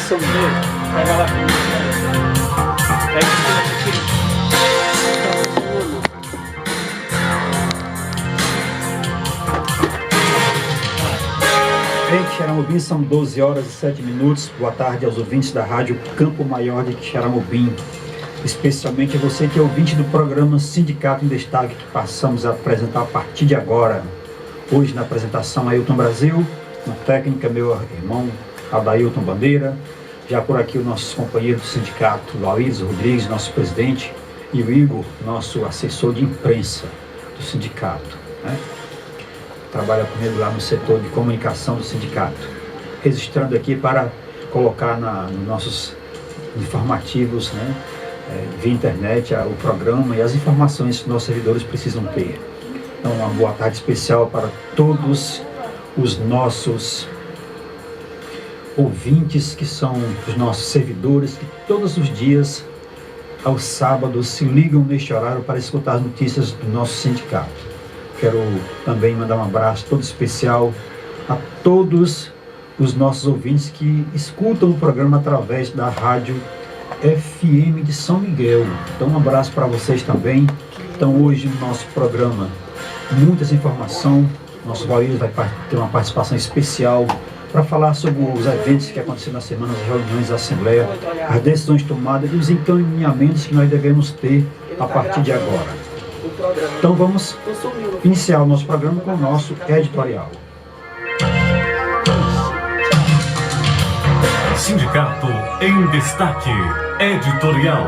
benção dele. Pega lá comigo. Pega aqui. Em Quixeramobim são 12 horas e 7 minutos. Boa tarde aos ouvintes da Rádio Campo Maior de Quixeramobim. Especialmente você que é ouvinte do programa Sindicato em Destaque, que passamos a apresentar a partir de agora. Hoje na apresentação Ailton Brasil, na técnica meu irmão Adailton Bandeira, já por aqui o nosso companheiro do sindicato, Luiz Rodrigues, nosso presidente, e o Igor, nosso assessor de imprensa do sindicato, né? Trabalha comigo lá no setor de comunicação do sindicato, registrando aqui para colocar nos nossos informativos, né, via internet, o programa e as informações que nossos servidores precisam ter. Então, uma boa tarde especial para todos os nossos ouvintes, que são os nossos servidores, que todos os dias, aos sábados, se ligam neste horário para escutar as notícias do nosso sindicato. Quero também mandar um abraço todo especial a todos os nossos ouvintes que escutam o programa através da rádio FM de São Miguel. Então um abraço para vocês também. Então hoje no nosso programa, muitas informações. Nosso Valdir vai ter uma participação especial para falar sobre os eventos que aconteceram na semana, as reuniões da Assembleia, as decisões tomadas e os encaminhamentos que nós devemos ter a partir de agora. Então vamos iniciar o nosso programa com o nosso editorial. Sindicato em Destaque, editorial.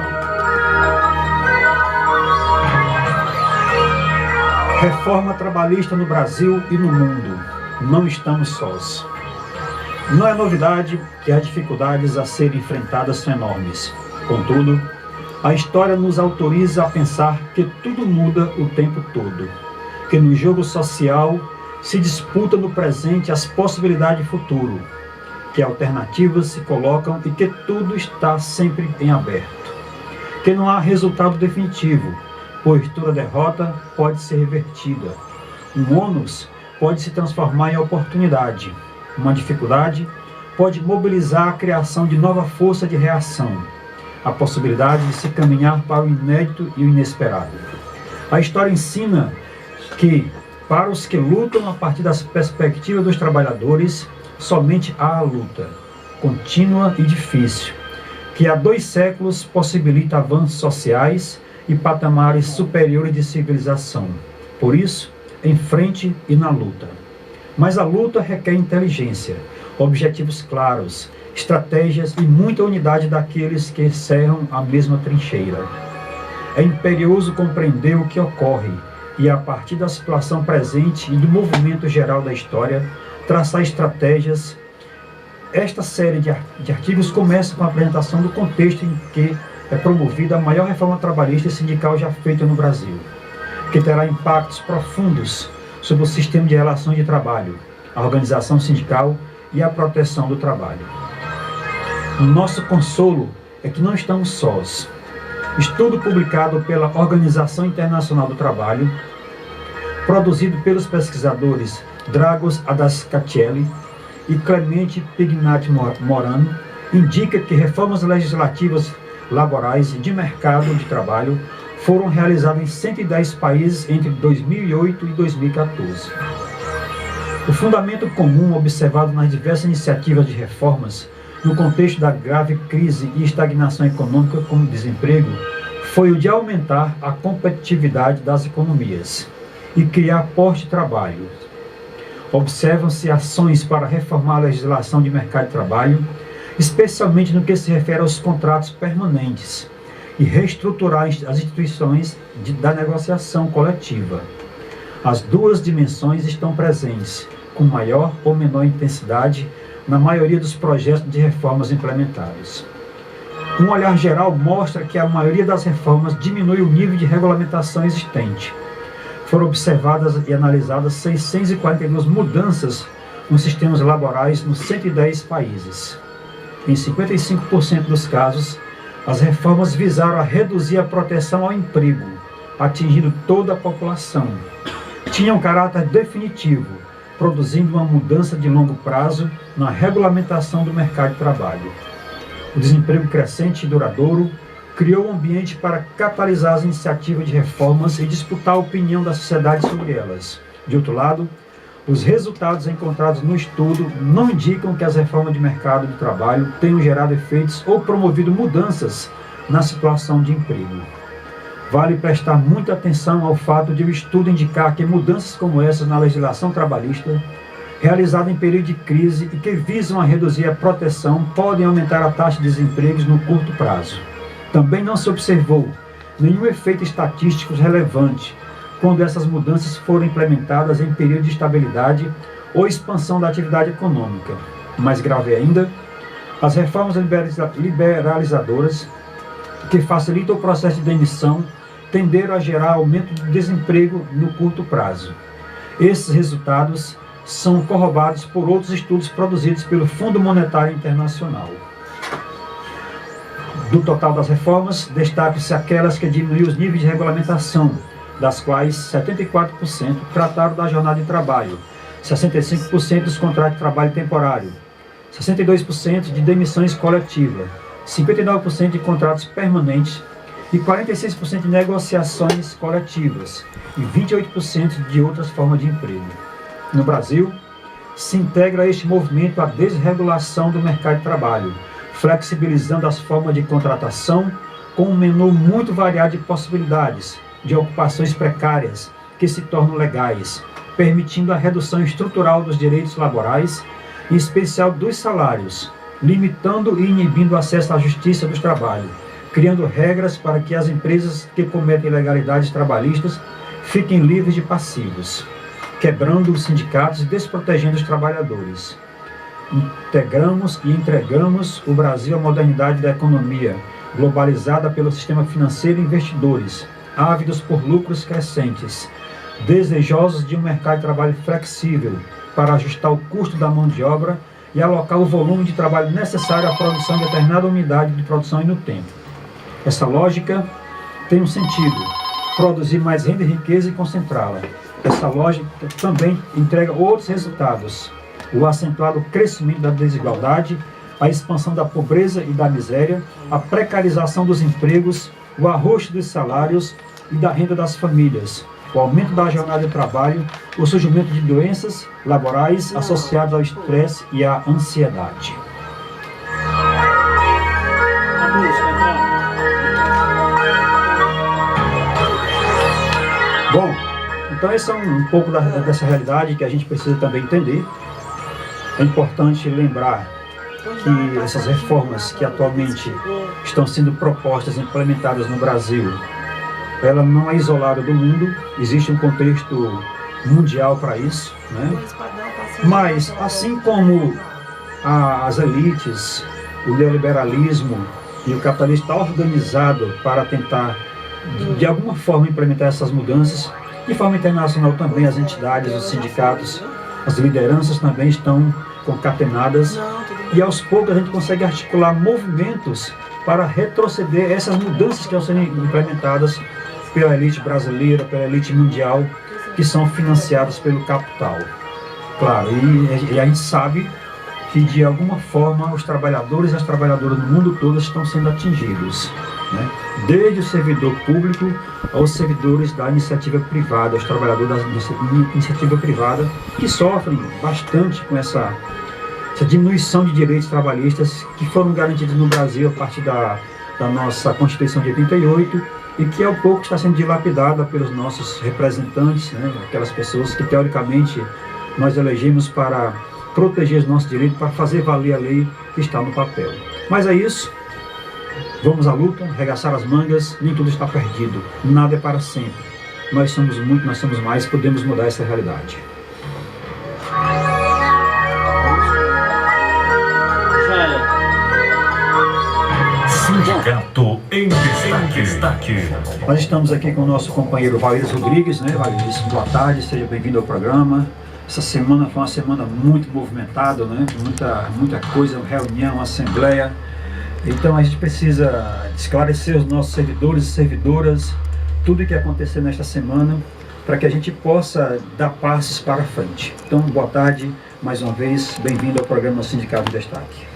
Reforma trabalhista no Brasil e no mundo. Não estamos sós. Não é novidade que as dificuldades a serem enfrentadas são enormes. Contudo, a história nos autoriza a pensar que tudo muda o tempo todo, que no jogo social se disputa no presente as possibilidades de futuro, que alternativas se colocam e que tudo está sempre em aberto, que não há resultado definitivo, pois toda derrota pode ser revertida. Um ônus pode se transformar em oportunidade, uma dificuldade pode mobilizar a criação de nova força de reação, a possibilidade de se caminhar para o inédito e o inesperado. A história ensina que, para os que lutam a partir das perspectivas dos trabalhadores, somente há a luta, contínua e difícil, que há 2 séculos possibilita avanços sociais e patamares superiores de civilização. Por isso, em frente e na luta. Mas a luta requer inteligência, objetivos claros, estratégias e muita unidade daqueles que cerram a mesma trincheira. É imperioso compreender o que ocorre e, a partir da situação presente e do movimento geral da história, traçar estratégias. Esta série de artigos começa com a apresentação do contexto em que é promovida a maior reforma trabalhista e sindical já feita no Brasil, que terá impactos profundos sobre o sistema de relações de trabalho, a organização sindical e a proteção do trabalho. Nosso consolo é que não estamos sós. Estudo publicado pela Organização Internacional do Trabalho, produzido pelos pesquisadores Dragos Adascatelli e Clemente Pignatti Morano, indica que reformas legislativas, laborais e de mercado de trabalho foram realizadas em 110 países entre 2008 e 2014. O fundamento comum observado nas diversas iniciativas de reformas no contexto da grave crise e estagnação econômica como desemprego foi o de aumentar a competitividade das economias e criar postos de trabalho. Observam-se ações para reformar a legislação de mercado de trabalho, especialmente no que se refere aos contratos permanentes, e reestruturar as instituições da negociação coletiva. As 2 dimensões estão presentes, com maior ou menor intensidade, na maioria dos projetos de reformas implementados. Um olhar geral mostra que a maioria das reformas diminui o nível de regulamentação existente. Foram observadas e analisadas 642 mudanças nos sistemas laborais nos 110 países. Em 55% dos casos, as reformas visaram a reduzir a proteção ao emprego, atingindo toda a população. Tinham caráter definitivo, produzindo uma mudança de longo prazo na regulamentação do mercado de trabalho. O desemprego crescente e duradouro criou um ambiente para catalisar as iniciativas de reformas e disputar a opinião da sociedade sobre elas. De outro lado, os resultados encontrados no estudo não indicam que as reformas de mercado de trabalho tenham gerado efeitos ou promovido mudanças na situação de emprego. Vale prestar muita atenção ao fato de o estudo indicar que mudanças como essas na legislação trabalhista, realizada em período de crise e que visam a reduzir a proteção, podem aumentar a taxa de desemprego no curto prazo. Também não se observou nenhum efeito estatístico relevante quando essas mudanças foram implementadas em período de estabilidade ou expansão da atividade econômica. Mais grave ainda, as reformas liberalizadoras que facilitam o processo de demissão tenderam a gerar aumento do desemprego no curto prazo. Esses resultados são corroborados por outros estudos produzidos pelo Fundo Monetário Internacional. Do total das reformas, destacam-se aquelas que diminuíram os níveis de regulamentação, das quais 74% trataram da jornada de trabalho, 65% dos contratos de trabalho temporário, 62% de demissões coletivas, 59% de contratos permanentes e 46% de negociações coletivas e 28% de outras formas de emprego. No Brasil, se integra a este movimento a desregulação do mercado de trabalho, flexibilizando as formas de contratação com um menu muito variado de possibilidades de ocupações precárias que se tornam legais, permitindo a redução estrutural dos direitos laborais, em especial dos salários, limitando e inibindo o acesso à justiça do trabalho, criando regras para que as empresas que cometem ilegalidades trabalhistas fiquem livres de passivos, quebrando os sindicatos e desprotegendo os trabalhadores. Integramos e entregamos o Brasil à modernidade da economia, globalizada pelo sistema financeiro e investidores, ávidos por lucros crescentes, desejosos de um mercado de trabalho flexível para ajustar o custo da mão de obra e alocar o volume de trabalho necessário à produção de determinada unidade de produção e no tempo. Essa lógica tem um sentido: produzir mais renda e riqueza e concentrá-la. Essa lógica também entrega outros resultados: o acentuado crescimento da desigualdade, a expansão da pobreza e da miséria, a precarização dos empregos, o arroxo dos salários e da renda das famílias, o aumento da jornada de trabalho, o surgimento de doenças laborais associadas ao estresse e à ansiedade. Bom, então esse é um pouco dessa realidade que a gente precisa também entender. É importante lembrar que essas reformas que atualmente estão sendo propostas e implementadas no Brasil, ela não é isolada do mundo, existe um contexto mundial para isso, né? Mas, assim como as elites, o neoliberalismo e o capitalismo estão organizados para tentar, de alguma forma, implementar essas mudanças, de forma internacional também as entidades, os sindicatos, as lideranças também estão concatenadas, e aos poucos a gente consegue articular movimentos para retroceder essas mudanças que estão sendo implementadas pela elite brasileira, pela elite mundial, que são financiadas pelo capital. Claro, e a gente sabe que de alguma forma os trabalhadores e as trabalhadoras no mundo todo estão sendo atingidos, né? Desde o servidor público aos servidores da iniciativa privada, os trabalhadores da iniciativa privada, que sofrem bastante com essa diminuição de direitos trabalhistas que foram garantidos no Brasil a partir da nossa Constituição de 88 e que ao pouco está sendo dilapidada pelos nossos representantes, né? Aquelas pessoas que teoricamente nós elegemos para proteger os nossos direitos, para fazer valer a lei que está no papel. Mas é isso, vamos à luta, arregaçar as mangas, nem tudo está perdido, nada é para sempre. Nós somos muito, nós somos mais, podemos mudar essa realidade. Sindicato em Destaque. Nós estamos aqui com o nosso companheiro Valíris Rodrigues, né? Valíris, boa tarde, seja bem-vindo ao programa. Essa semana foi uma semana muito movimentada, né? Muita coisa, reunião, assembleia. Então a gente precisa esclarecer os nossos servidores e servidoras, tudo o que aconteceu nesta semana, para que a gente possa dar passos para frente. Então, boa tarde, mais uma vez, bem-vindo ao programa Sindicato em Destaque.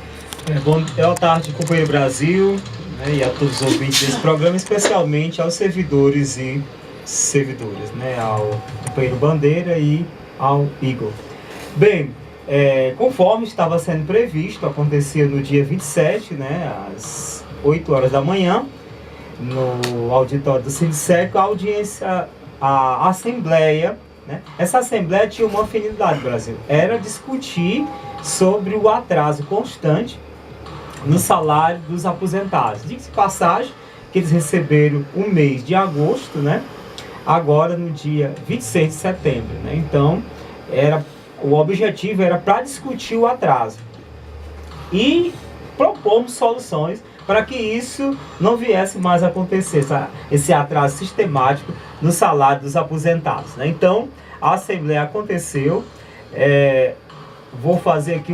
Boa tarde, companheiro Brasil, né, e a todos os ouvintes desse programa, especialmente aos servidores e servidoras, né, ao companheiro Bandeira e ao Igor. Bem, conforme estava sendo previsto, acontecia no dia 27, né, às 8 horas da manhã, no auditório do Sindiceco, a audiência, a assembleia, né? Essa assembleia tinha uma finalidade, Brasil, era discutir sobre o atraso constante no salário dos aposentados. Diga-se de passagem que eles receberam o mês de agosto, né? Agora no dia 26 de setembro, né? Então, o objetivo era para discutir o atraso e propomos soluções para que isso não viesse mais a acontecer, esse atraso sistemático no salário dos aposentados, né? Então, a Assembleia aconteceu. Vou fazer aqui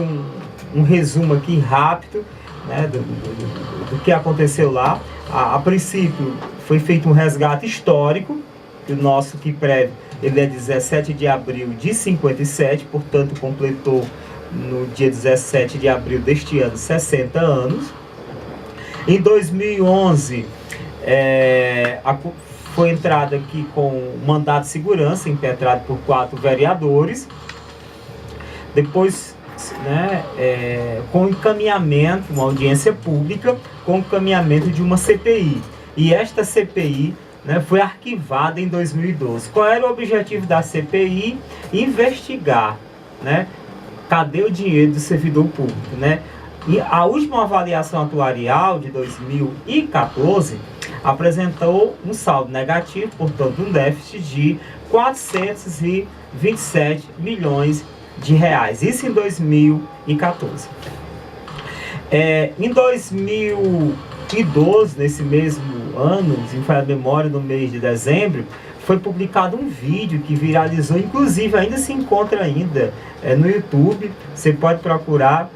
um resumo aqui rápido, né, do que aconteceu lá. A princípio, foi feito um resgate histórico, que o nosso KIPREV, ele é 17 de abril de 57, portanto, completou no dia 17 de abril deste ano 60 anos. Em 2011, foi entrado aqui com mandato de segurança, impetrado por 4 vereadores. Depois, né, com encaminhamento, uma audiência pública, com encaminhamento de uma CPI. E esta CPI, né, foi arquivada em 2012. Qual era o objetivo da CPI? Investigar, né, cadê o dinheiro do servidor público, né? E a última avaliação atuarial de 2014 apresentou um saldo negativo, portanto um déficit de 427 milhões de reais. Isso em 2014. Em 2012, nesse mesmo ano, se não falha a memória, no mês de dezembro, foi publicado um vídeo que viralizou, inclusive ainda se encontra ainda no YouTube. Você pode procurar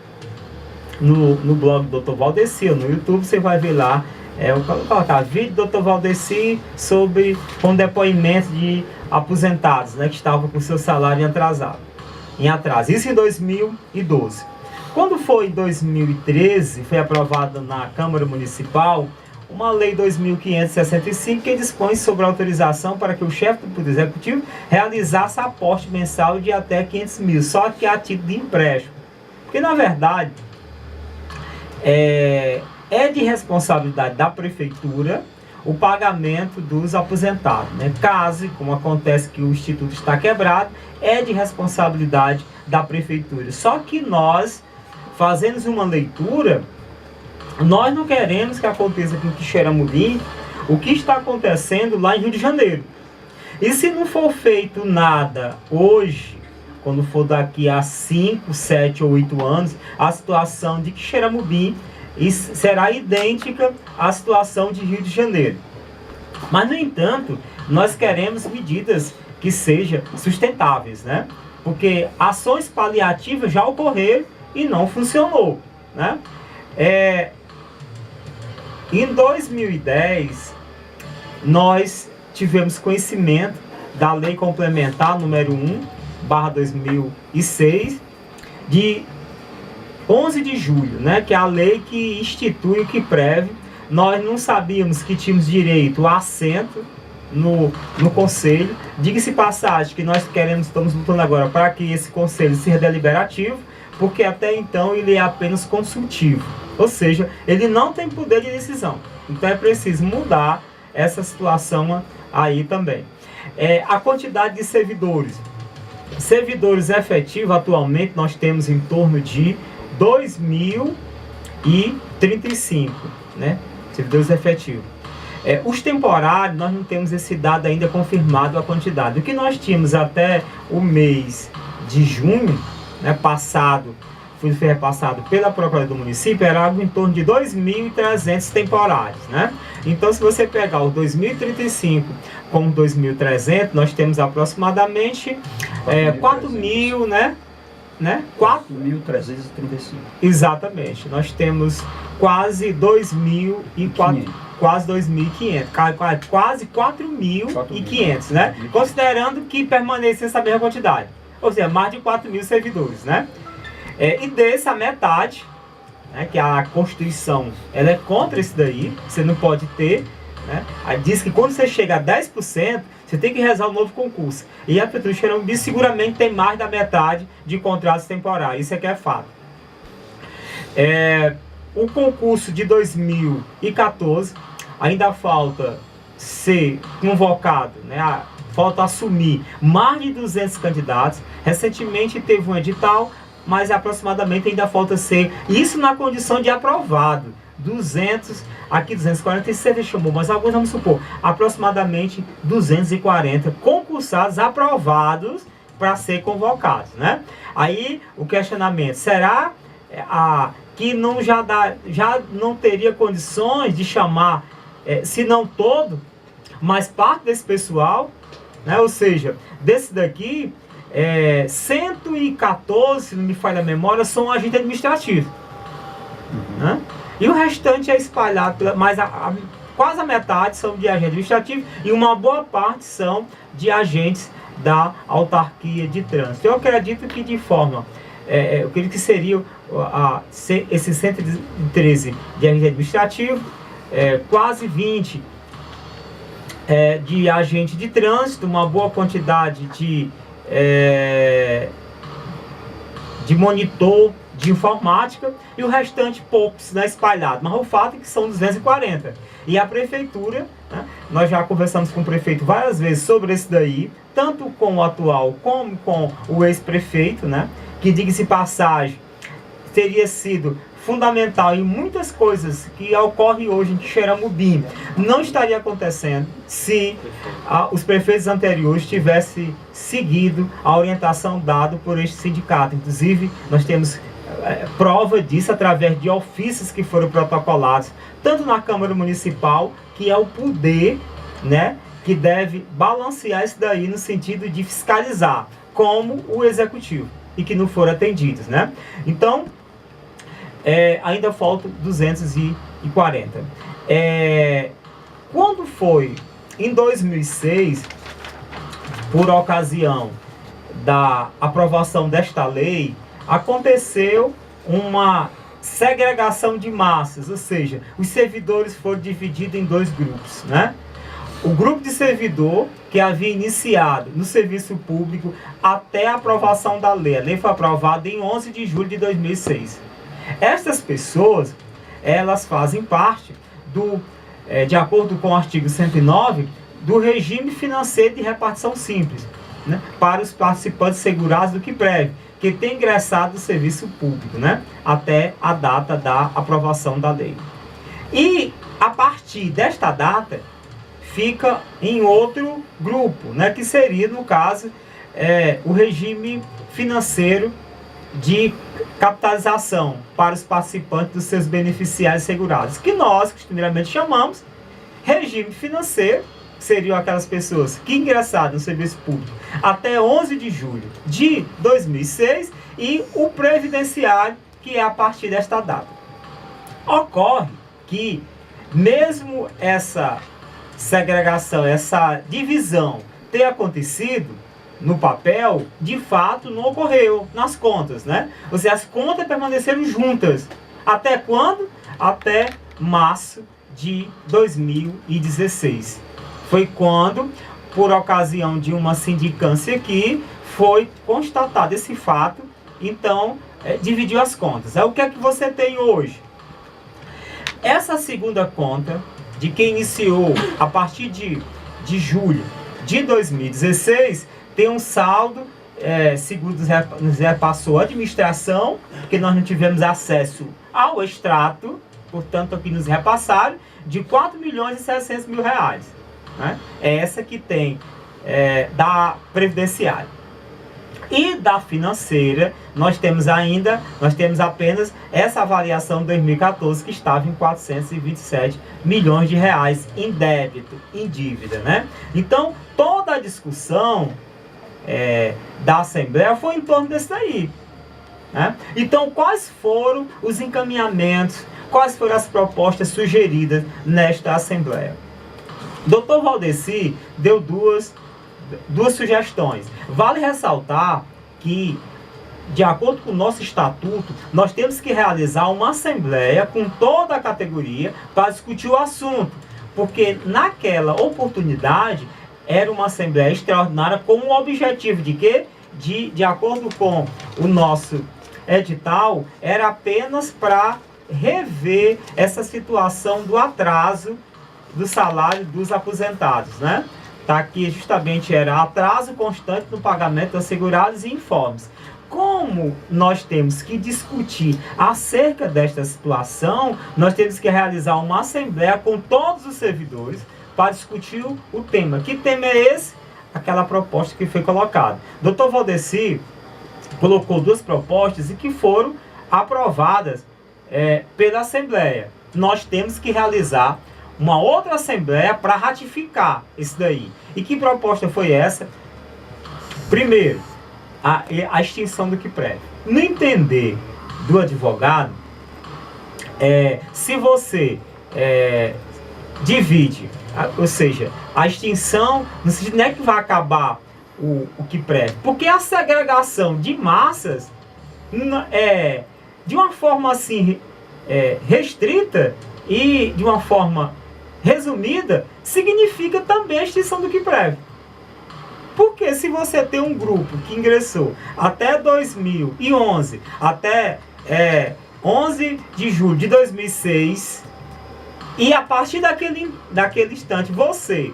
no blog do Dr. Valdeci, ou no YouTube você vai ver lá, eu vou colocar vídeo do Dr. Valdeci com depoimento de aposentados, né, que estavam com seu salário em atraso. Isso em 2012. Quando foi em 2013, foi aprovada na Câmara Municipal uma lei 2.565 que dispõe sobre a autorização para que o chefe do Poder Executivo realizasse aporte mensal de até 500 mil, só que a título de empréstimo. Porque, na verdade, é de responsabilidade da Prefeitura o pagamento dos aposentados, né? Caso, como acontece que o Instituto está quebrado, é de responsabilidade da Prefeitura. Só que nós fazemos uma leitura, nós não queremos que aconteça aqui em Quixeramobim o que está acontecendo lá em Rio de Janeiro. E se não for feito nada hoje, quando for daqui a 5, 7 ou 8 anos, a situação de Quixeramobim será idêntica à situação de Rio de Janeiro. Mas, no entanto, nós queremos medidas que sejam sustentáveis, né? Porque ações paliativas já ocorreram e não funcionou, né? Em 2010, nós tivemos conhecimento da Lei Complementar número 1/2006, de 11 de julho, né, que é a lei que institui o KIPREV. Nós não sabíamos que tínhamos direito a assento no conselho. Diga-se passagem que nós estamos lutando agora para que esse conselho seja deliberativo, porque até então ele é apenas consultivo, ou seja, ele não tem poder de decisão. Então é preciso mudar essa situação aí também. A quantidade de servidores efetivos, atualmente nós temos em torno de 2.035, né, servidores efetivos. Os temporários, nós não temos esse dado ainda confirmado a quantidade. O que nós tínhamos até o mês de junho, né, foi repassado pela Procuradoria do Município, era algo em torno de 2.300 temporários, né? Então, se você pegar os 2.035 com 2.300, nós temos aproximadamente 4.000, né? 4.335. Exatamente. Nós temos quase 2.500, quase 4.500, né? Considerando que permanece essa mesma quantidade. Ou seja, mais de 4.000 servidores, né? E dessa metade, né, que a Constituição ela é contra isso daí, você não pode ter, né? Aí diz que quando você chega a 10%, você tem que realizar um novo concurso. E a Prefeitura de Xerambi seguramente tem mais da metade de contratos temporários, isso aqui é fato. O concurso de 2014 ainda falta ser convocado, né? Falta assumir mais de 200 candidatos. Recentemente teve um edital, mas aproximadamente ainda falta ser, isso na condição de aprovado, 200, aqui 246 chamou, mas alguns vamos supor, aproximadamente 240 concursados aprovados para ser convocados, né? Aí o questionamento, será que já não teria condições de chamar, se não todo, mas parte desse pessoal, né? Ou seja, desse daqui, 114, se não me falha a memória, são agentes administrativos, né? E o restante é espalhado, mas quase a metade são de agentes administrativos e uma boa parte são de agentes da autarquia de trânsito. Eu acredito que de forma, eu acredito que seria esses 113 de agente administrativo, quase 20 de agente de trânsito, uma boa quantidade de monitor de informática e o restante poucos, né, espalhado. Mas o fato é que são 240. E a prefeitura, né, nós já conversamos com o prefeito várias vezes sobre isso daí, tanto com o atual como com o ex-prefeito, né, que, diga-se passagem, teria sido fundamental em muitas coisas que ocorrem hoje em Xeramubim, não estaria acontecendo se os prefeitos anteriores tivessem seguido a orientação dada por este sindicato. Inclusive, nós temos prova disso através de ofícios que foram protocolados, tanto na Câmara Municipal, que é o poder, né, que deve balancear isso daí no sentido de fiscalizar, como o Executivo, e que não foram atendidos, né? Então, ainda faltam 240. Quando foi em 2006, por ocasião da aprovação desta lei, aconteceu uma segregação de massas, ou seja, os servidores foram divididos em dois grupos, né? O grupo de servidor que havia iniciado no serviço público até a aprovação da lei. A lei foi aprovada em 11 de julho de 2006. Estas pessoas, elas fazem parte de acordo com o artigo 109, do regime financeiro de repartição simples, né, para os participantes segurados do QUIPREV, que tem ingressado no serviço público, né, até a data da aprovação da lei. E a partir desta data, fica em outro grupo, né, que seria, no caso, o regime financeiro de capitalização para os participantes dos seus beneficiários segurados, que nós, costumeiramente, chamamos regime financeiro, que seriam aquelas pessoas que ingressaram no serviço público até 11 de julho de 2006, e o previdenciário, que é a partir desta data. Ocorre que, mesmo essa segregação, essa divisão ter acontecido no papel, de fato não ocorreu nas contas, né? Ou seja, as contas permaneceram juntas. Até quando? Até março de 2016. Foi quando, por ocasião de uma sindicância aqui, foi constatado esse fato, então dividiu as contas. O que é que você tem hoje? Essa segunda conta, de quem iniciou a partir de julho de 2016, tem um saldo, segundo nos repassou a administração, porque nós não tivemos acesso ao extrato, portanto aqui nos repassaram, de R$4.700.000, né? É essa que tem da previdenciária. E da financeira, nós temos apenas essa avaliação de 2014, que estava em R$427 milhões em débito, em dívida, né? Então, toda a discussão da Assembleia foi em torno desse daí, né? Então, quais foram os encaminhamentos, quais foram as propostas sugeridas nesta Assembleia? Dr. Valdeci deu duas sugestões. Vale ressaltar que de acordo com o nosso estatuto, nós temos que realizar uma assembleia com toda a categoria para discutir o assunto, porque naquela oportunidade era uma assembleia extraordinária com o objetivo de quê? De acordo com o nosso edital, era apenas para rever essa situação do atraso do salário dos aposentados, né? Tá aqui justamente era atraso constante no pagamento dos segurados e informes. Como nós temos que discutir acerca desta situação, nós temos que realizar uma assembleia com todos os servidores para discutir o tema. Que tema é esse? Aquela proposta que foi colocada. Dr. Valdeci colocou 2 propostas e que foram aprovadas pela Assembleia. Nós temos que realizar uma outra Assembleia para ratificar isso daí. E que proposta foi essa? Primeiro, a extinção do QUIPREV. No entender do advogado, se você divide, ou seja, a extinção, no sentido não é que vai acabar o QUIPREV, porque a segregação de massas, de uma forma assim restrita e de uma forma resumida, significa também a extinção do QUIPREV. Porque se você tem um grupo que ingressou até 2011, até 11 de julho de 2006, e a partir daquele instante você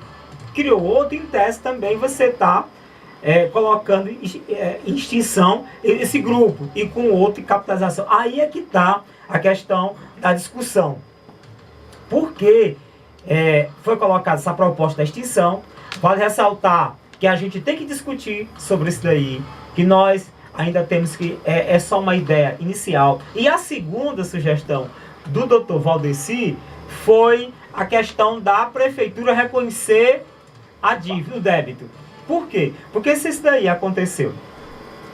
criou outro, em tese também você está colocando em extinção esse grupo e com outro em capitalização. Aí é que está a questão da discussão. Por que foi colocada essa proposta da extinção? Vale ressaltar que a gente tem que discutir sobre isso daí, que nós ainda temos que... É só uma ideia inicial. E a segunda sugestão do Dr. Valdeci foi a questão da prefeitura reconhecer a dívida, o débito. Por quê? Porque se isso daí aconteceu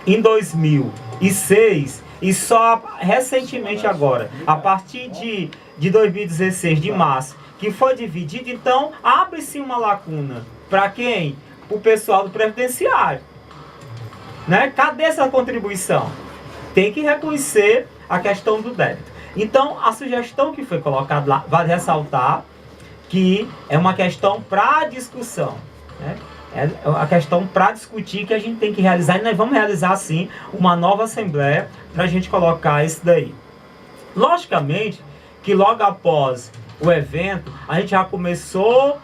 em 2006 e só recentemente agora, a partir de 2016, de março, que foi dividido, então abre-se uma lacuna. Para quem? O pessoal do previdenciário, né? Cadê essa contribuição? Tem que reconhecer a questão do débito. Então, a sugestão que foi colocada lá, vale ressaltar que é uma questão para discussão, né? É a questão para discutir que a gente tem que realizar, e nós vamos realizar sim uma nova assembleia para a gente colocar isso daí. Logicamente que logo após o evento, a gente já começou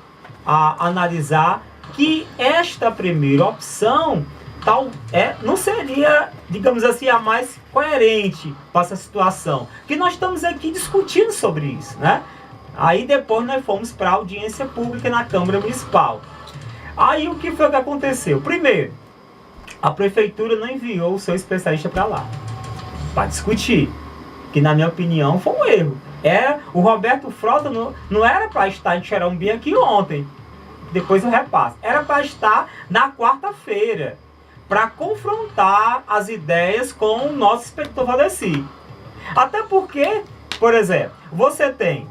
a analisar que esta primeira opção não seria, digamos assim, a mais coerente para essa situação. Que nós estamos aqui discutindo sobre isso, né? Aí depois nós fomos para a audiência pública na Câmara Municipal. Aí o que foi que aconteceu? Primeiro, a prefeitura não enviou o seu especialista para lá, para discutir. Que na minha opinião foi um erro. O Roberto Frota não era para estar em Xerambi aqui ontem. Depois eu repasso. Era para estar na quarta-feira, para confrontar as ideias com o nosso inspetor Valdeci. Até porque, por exemplo, você tem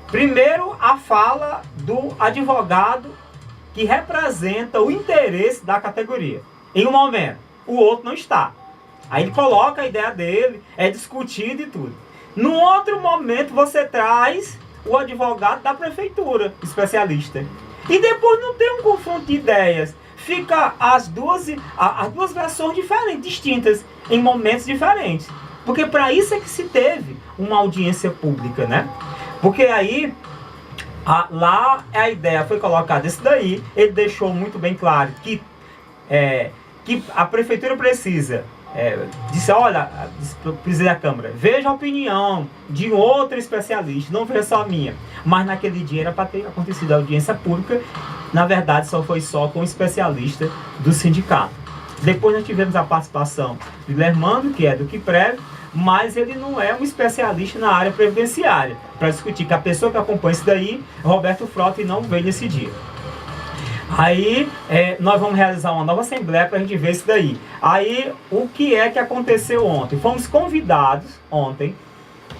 primeiro a fala do advogado que representa o interesse da categoria. Em um momento, o outro não está. Aí ele coloca a ideia dele, é discutido e tudo. No outro momento, você traz o advogado da prefeitura, especialista. E depois não tem um confronto de ideias. Fica as duas versões diferentes, distintas, em momentos diferentes. Porque para isso é que se teve uma audiência pública, né? Porque aí, lá a ideia foi colocada isso daí, ele deixou muito bem claro que a prefeitura precisa... disse, olha, presidente da Câmara, veja a opinião de outro especialista, não veja só a minha. Mas naquele dia era para ter acontecido a audiência pública, na verdade foi só com o especialista do sindicato. Depois nós tivemos a participação do Lermando, que é do QUIPREV, mas ele não é um especialista na área previdenciária, para discutir, que a pessoa que acompanha isso daí é Roberto Frota e não veio nesse dia. Aí nós vamos realizar uma nova assembleia para a gente ver isso daí. Aí o que é que aconteceu ontem? Fomos convidados ontem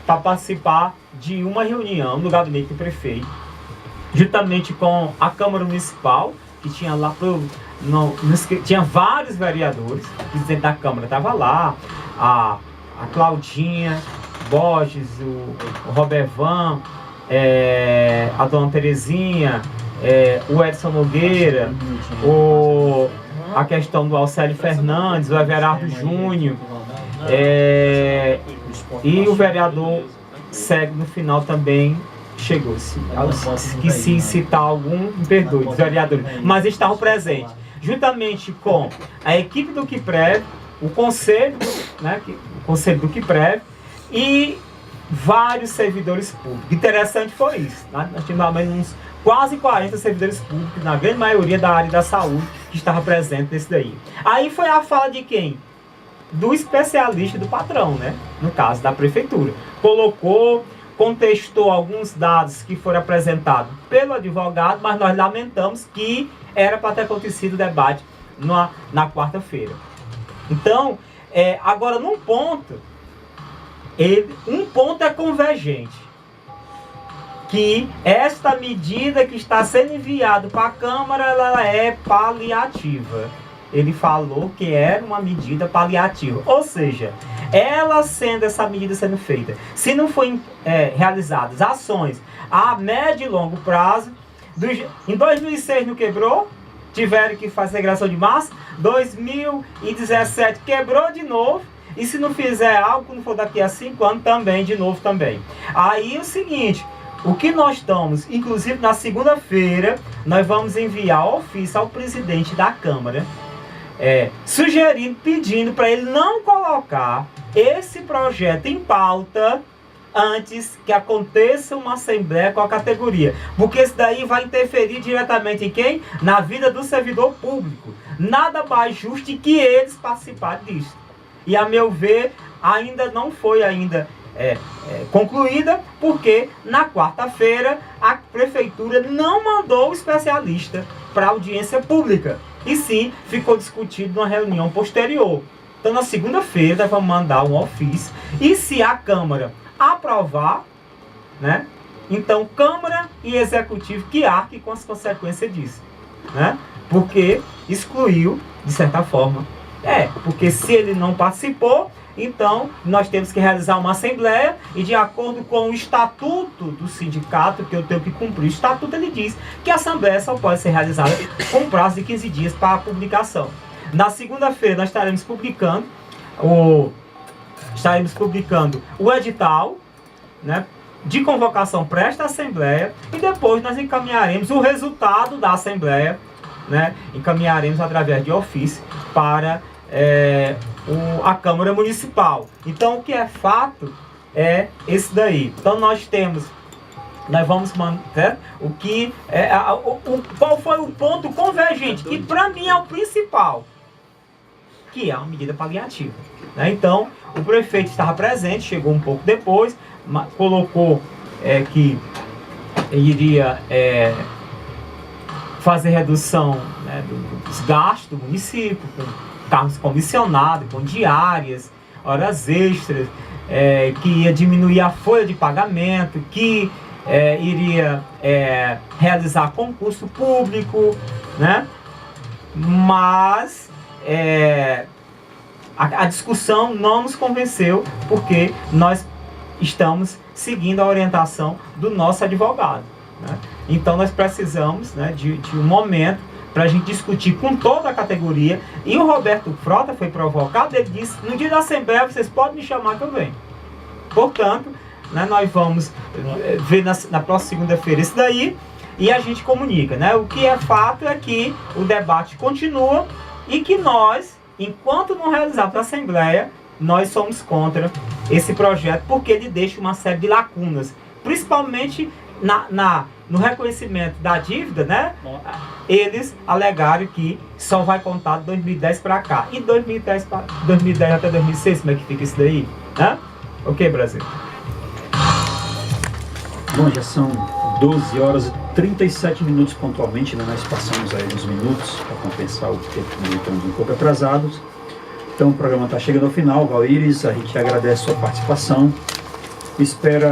para participar de uma reunião no gabinete do prefeito, juntamente com a Câmara Municipal, que tinha lá tinha vários vereadores, o presidente da Câmara estava lá, a Claudinha Borges, o Robervan, a Dona Terezinha, o Edson Nogueira, a questão do Alcélio Fernandes, o Everardo Júnior, e o vereador Cego no final também chegou. Se citar algum, me perdoe, dos vereadores, mas estavam presentes, juntamente com a equipe do QUIPREV, o conselho, né, o conselho do QUIPREV e vários servidores públicos. Interessante foi isso, né? Nós tínhamos uns quase 40 servidores públicos, na grande maioria da área da saúde, que estava presente nesse daí. Aí foi a fala de quem? Do especialista do patrão, né? No caso da prefeitura. Contestou alguns dados que foram apresentados pelo advogado, mas nós lamentamos que era para ter acontecido o debate na quarta-feira. Então, agora um ponto é convergente, que esta medida que está sendo enviada para a Câmara, ela é paliativa. Ele falou que era uma medida paliativa, ou seja, essa medida sendo feita, se não forem realizadas ações a médio e longo prazo, em 2006 não quebrou, tiveram que fazer segregação de massa, 2017 quebrou de novo, e se não fizer algo, quando for daqui a 5 anos, também, de novo também. Aí é o seguinte, o que nós estamos, inclusive na segunda-feira, nós vamos enviar ofício ao presidente da Câmara, sugerindo, pedindo para ele não colocar esse projeto em pauta antes que aconteça uma assembleia com a categoria, porque isso daí vai interferir diretamente em quem? Na vida do servidor público. Nada mais justo que eles participarem disso. E a meu ver, ainda não foi concluída, porque na quarta-feira a prefeitura não mandou o especialista para audiência pública, e sim ficou discutido numa reunião posterior. Então na segunda-feira vamos mandar um ofício, e se a Câmara aprovar, né, então Câmara e Executivo que arque com as consequências disso, né, porque excluiu, de certa forma, porque se ele não participou, então nós temos que realizar uma assembleia, e de acordo com o estatuto do sindicato, que eu tenho que cumprir, o estatuto ele diz que a assembleia só pode ser realizada com prazo de 15 dias para a publicação. Na segunda-feira nós estaremos publicando o edital, né, de convocação para esta assembleia, e depois nós encaminharemos o resultado da assembleia, né, encaminharemos através de ofício para a Câmara Municipal. Então o que é fato é esse daí. Então nós vamos manter qual foi o ponto convergente, que para mim é o principal, que é uma medida paliativa, né? Então o prefeito estava presente, chegou um pouco depois, colocou que iria fazer redução, né, dos gastos do município, com carros comissionados, com diárias, horas extras, que ia diminuir a folha de pagamento, que iria realizar concurso público, né? Mas a discussão não nos convenceu, porque nós estamos seguindo a orientação do nosso advogado, né? Então nós precisamos, né, de um momento para a gente discutir com toda a categoria. E o Roberto Frota foi provocado, ele disse: no dia da Assembleia vocês podem me chamar que eu venho. Portanto, né, nós vamos ver na próxima segunda-feira isso daí, e a gente comunica, né? O que é fato é que o debate continua, e que nós, enquanto não realizarmos a Assembleia, nós somos contra esse projeto, porque ele deixa uma série de lacunas, principalmente no reconhecimento da dívida, né? Eles alegaram que só vai contar de 2010 para cá. E 2010 até 2006, como é que fica isso daí? Né? Ok, Brasil? Bom, já são 12 horas e 37 minutos pontualmente, né? Nós passamos aí uns minutos para compensar o tempo que estamos um pouco atrasados. Então o programa está chegando ao final. Valíris, a gente agradece a sua participação. Espera...